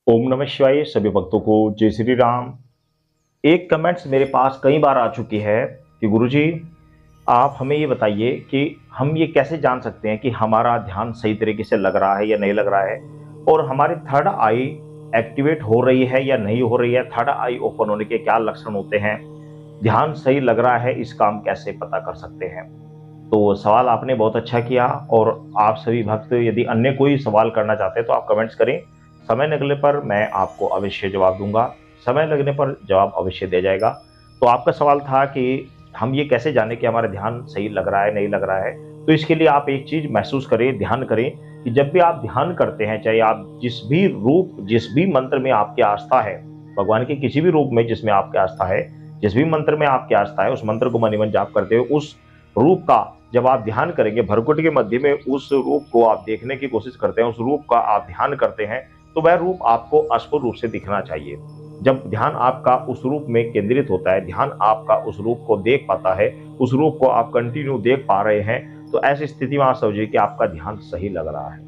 ओम नमः शिवाय। सभी भक्तों को जय श्री राम। एक कमेंट्स मेरे पास कई बार आ चुकी है कि गुरुजी आप हमें ये बताइए कि हम ये कैसे जान सकते हैं कि हमारा ध्यान सही तरीके से लग रहा है या नहीं लग रहा है, और हमारी थर्ड आई एक्टिवेट हो रही है या नहीं हो रही है। थर्ड आई ओपन होने के क्या लक्षण होते हैं, ध्यान सही लग रहा है, इसका हम कैसे पता कर सकते हैं। तो सवाल आपने बहुत अच्छा किया, और आप सभी भक्त यदि अन्य कोई सवाल करना चाहते हैं तो आप कमेंट्स करें। समय लगने पर मैं आपको अवश्य जवाब दूंगा, समय लगने पर जवाब अवश्य दिया जाएगा। तो आपका सवाल था कि हम ये कैसे जाने कि हमारा ध्यान सही लग रहा है नहीं लग रहा है। तो इसके लिए आप एक चीज महसूस करें, ध्यान करें कि जब भी आप ध्यान करते हैं, चाहे आप जिस भी रूप जिस भी मंत्र में आपकी आस्था है, भगवान के किसी भी रूप में जिसमें आपकी आस्था है, जिस भी मंत्र में आपकी आस्था है, उस मंत्र को मन ही मन जाप करते हो, उस रूप का जब आप ध्यान करेंगे, भरकुटी के मध्य में उस रूप को आप देखने की कोशिश करते हैं, उस रूप का आप ध्यान करते हैं, तो वह रूप आपको स्पष्ट रूप से दिखना चाहिए। जब ध्यान आपका उस रूप में केंद्रित होता है, ध्यान आपका उस रूप को देख पाता है, उस रूप को आप कंटिन्यू देख पा रहे हैं, तो ऐसी स्थिति में आप समझिए कि आपका ध्यान सही लग रहा है।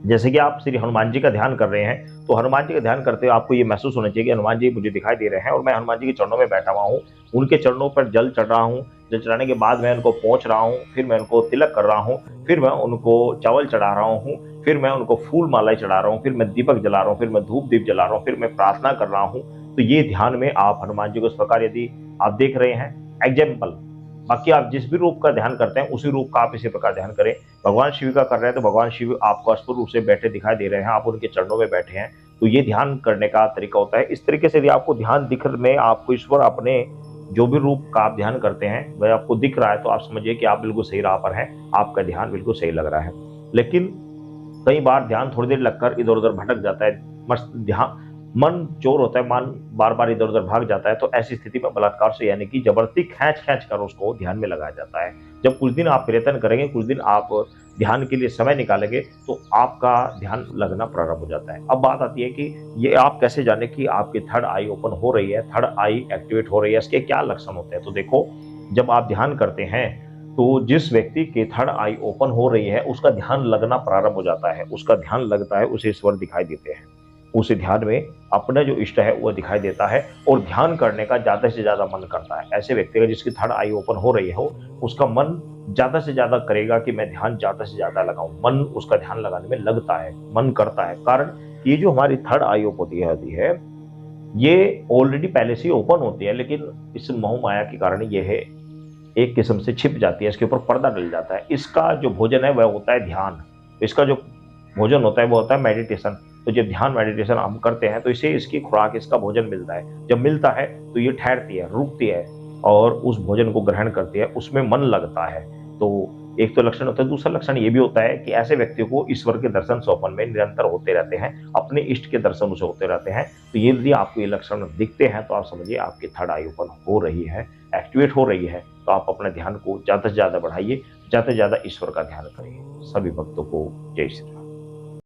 जैसे कि आप श्री हनुमान जी का ध्यान कर रहे हैं, तो हनुमान जी का ध्यान करते हुए आपको ये महसूस होना चाहिए कि हनुमान जी मुझे दिखाई दे रहे हैं और मैं हनुमान जी के चरणों में बैठा हुआ हूँ, उनके चरणों पर जल चढ़ रहा हूँ, जल चढ़ाने के बाद मैं उनको पहुंच रहा हूँ, फिर मैं उनको तिलक कर रहा हूँ, फिर मैं उनको चावल चढ़ा रहा हूँ, फिर मैं उनको फूल मालाएं चढ़ा रहा हूँ, फिर मैं दीपक जला रहा हूँ, फिर मैं धूप दीप जला रहा हूँ, फिर मैं प्रार्थना कर रहा हूँ। तो ये ध्यान में आप हनुमान जी को इस प्रकार यदि आप देख रहे हैं, एग्जाम्पल, बाकी आप जिस भी रूप का ध्यान करते हैं उसी रूप का आप इसी प्रकार ध्यान करें। भगवान शिव का कर रहे हैं तो भगवान शिव आपको स्पष्ट रूप से बैठे दिखाई दे रहे हैं, आप उनके चरणों में बैठे हैं। तो ये ध्यान करने का तरीका होता है। इस तरीके से यदि आपको ध्यान दिख में आपको ईश्वर अपने जो भी रूप का आप ध्यान करते हैं वह आपको दिख रहा है, तो आप समझिए कि आप बिल्कुल सही राह पर हैं, आपका ध्यान बिल्कुल सही लग रहा है। लेकिन कई बार ध्यान थोड़ी देर लगकर इधर उधर भटक जाता है, मस्त ध्यान मन चोर होता है, मन बार बार इधर उधर भाग जाता है। तो ऐसी स्थिति में बलात्कार से यानी कि जबरदस्ती खींच खींच कर उसको ध्यान में लगाया जाता है। जब कुछ दिन आप प्रयत्न करेंगे, कुछ दिन आप ध्यान के लिए समय निकालेंगे, तो आपका ध्यान लगना प्रारंभ हो जाता है। अब बात आती है कि ये आप कैसे जाने कि आपकी थर्ड आई ओपन हो रही है, थर्ड आई एक्टिवेट हो रही है, इसके क्या लक्षण होते हैं। तो देखो, जब आप ध्यान करते हैं तो जिस व्यक्ति की थर्ड आई ओपन हो रही है उसका ध्यान लगना प्रारंभ हो जाता है, उसका ध्यान लगता है, उसे ईश्वर दिखाई देते हैं, उसे ध्यान में अपना जो इष्ट है वह दिखाई देता है, और ध्यान करने का ज्यादा से ज्यादा मन करता है। ऐसे व्यक्ति का जिसकी थर्ड आई ओपन हो रही हो, उसका मन ज्यादा से ज्यादा करेगा कि मैं ध्यान ज्यादा से ज्यादा लगाऊं, मन उसका ध्यान लगाने में लगता है, मन करता है। कारण ये जो हमारी थर्ड आई ओपन होती है, ये ऑलरेडी पहले से ही ओपन होती है, लेकिन इस मोह माया के कारण ये है एक किस्म से छिप जाती है, इसके ऊपर पर्दा डल जाता है। इसका जो भोजन है वह होता है ध्यान, इसका जो भोजन होता है वो होता है मेडिटेशन। तो जब ध्यान मेडिटेशन हम करते हैं तो इसे इसकी खुराक, इसका भोजन मिलता है। जब मिलता है तो ये ठहरती है, रुकती है, और उस भोजन को ग्रहण करती है, उसमें मन लगता है। तो एक तो लक्षण होता है। दूसरा लक्षण ये भी होता है कि ऐसे व्यक्तियों को ईश्वर के दर्शन स्वप्न में निरंतर होते रहते हैं, अपने इष्ट के दर्शन उसे होते रहते हैं। तो ये यदि आपको ये लक्षण दिखते हैं तो आप समझिए आपकी थर्ड आई ओपन हो रही है, एक्टिवेट हो रही है। तो आप अपने ध्यान को ज्यादा से ज्यादा बढ़ाइए, ज्यादा से ज्यादा ईश्वर का ध्यान करिए। सभी भक्तों को जय श्री राम।